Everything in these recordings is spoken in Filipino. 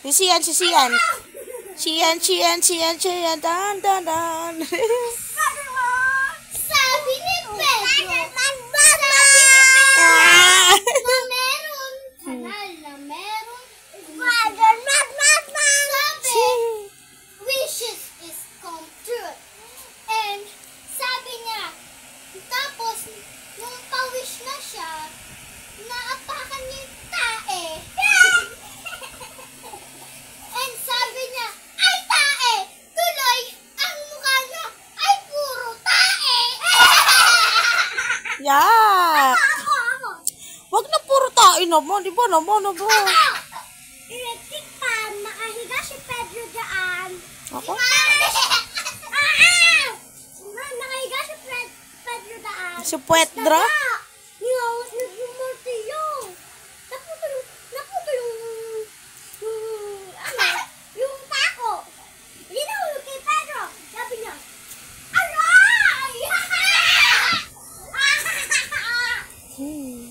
Sisian, sisian. Sian, sian, sian, sian. Dan, dan, dan. Sabi ni Pedro. Wishes is come true. And sabi niya, tapos, nung pa-wish na siya, naapakan niya yung tae. And sabi niya, ay tae! Tuloy, ang mukha niya ay puro tae! Yak! Ako! Wag na puro tayo naman. Di ba naman? Electric pan, nakahiga si Pedro dyan. Ako? Nakahiga si Pedro dyan. Si Pedro? Nilawas na yung martilyo. Naputo yung tako. Hindi nahulog kay Pedro. Sabi niya, aray!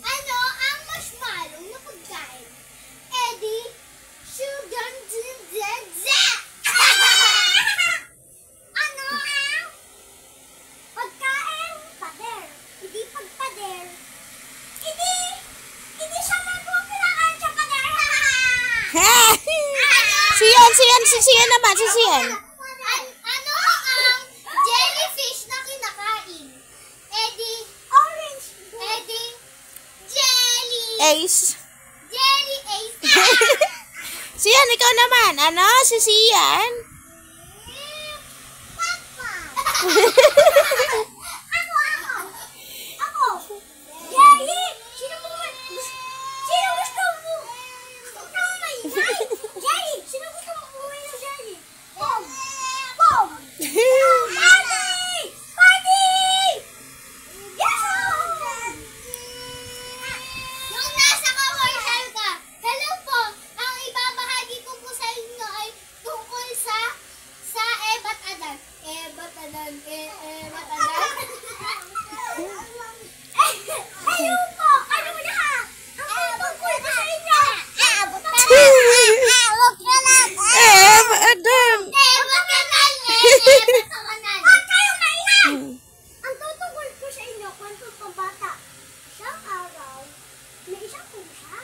Ano ang marshmallow na pagkain? Eddie, sugar, Ano ang pagkain? Pader. Hindi pagpader. Hindi siya magpupinaan sa pader. Siyan naman, sisiyan. Ano ang jellyfish na kinakain? Eddie, orange. Eddie, jelly. Ace. Jelly ace. Siyan, ikaw naman. Ano? Sisiyan? Papa. Ako. Jelly. Sino gusto mo? Jelly. Sino gusto mo umuwi ng jelly? Pom. Party! Yes! Yung nasa commercial ka, hello po, ang ibabahagi ko po sa inyo ay tungkol sa Ebat Adan. Ebat Adan. Ayun po, ano mo na ha? Ang tungkol ko sa inyo. Abot na lang. Adam. Ebat Adan. Ebat Adan. Huwag kayong maingay! Ang tutungkol ko sa inyo, kwento ng bata. Isang araw, may isang pusa.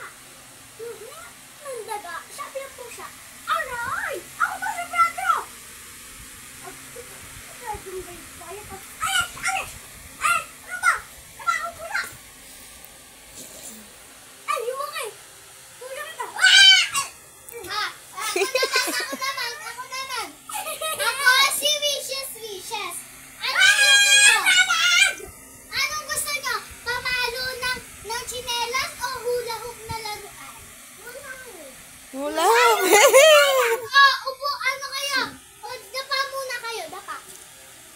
Nandaga, sabi ng pusa, aray! Ako ba si Pedro? Alis! Ano ba? Ako pusa! Ay, yung mga eh! Pusa kita! Ako naman! Ako si Wishes! Anong gusto nyo? Pamalo ng tsinelas o hula hoop na laruan? Wala. Upo, ano kayo? O, dapa muna kayo, dapa.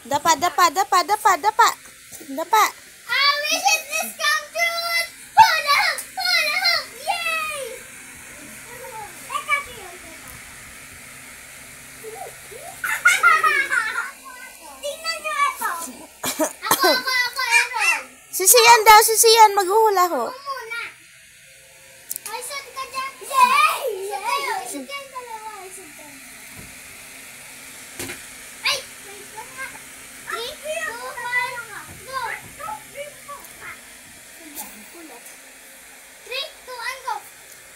Dapa. Wishes this come true! Hula hoop! Yay! Teka. Tingnan nyo ito. Ako, Aaron. Sisiyan, maghuhula ho. Muna. Ay, saan ka dyan? Yay! Isad yan, dalawa. Ay! Wait lang nga. 3, 2, 1, go! 3, 2, and go!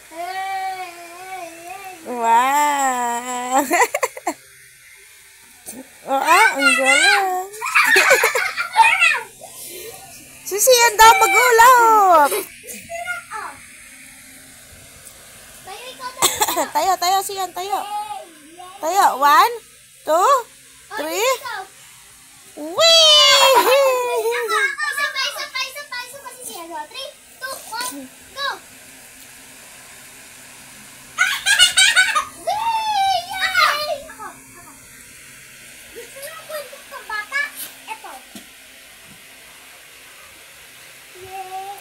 Hey! Wow. Ang galing. Sisiyan daw maghula ho. Tayo, siyan, tayo. Tayo, 1, 2, 3. Wee! Isa pa, sisiyan. 3, 2, 1, go! Gusto nyo ang kwento ng bata? Ito. Yay!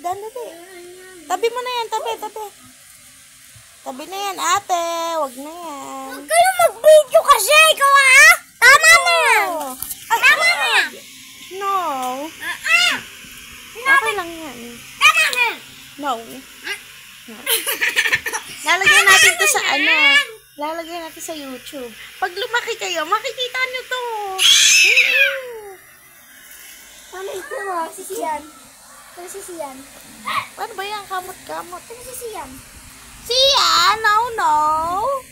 Dali. Tabi mo na yan, tabi. Tabi na yan, ate. Wag na yan. Huwag kayo mag-video kasi, ikaw ha? Tama na! Tama na! No. Okay lang yan. Tama na! No. Lalagyan natin to sa lalagyan natin sa YouTube. Pag lumaki kayo, makikita nyo to. Mami, ito mo, sisiyan. Ito sisiyan. Ano ba yan? Kamot-kamot. Ito sisiyan. Siya, no.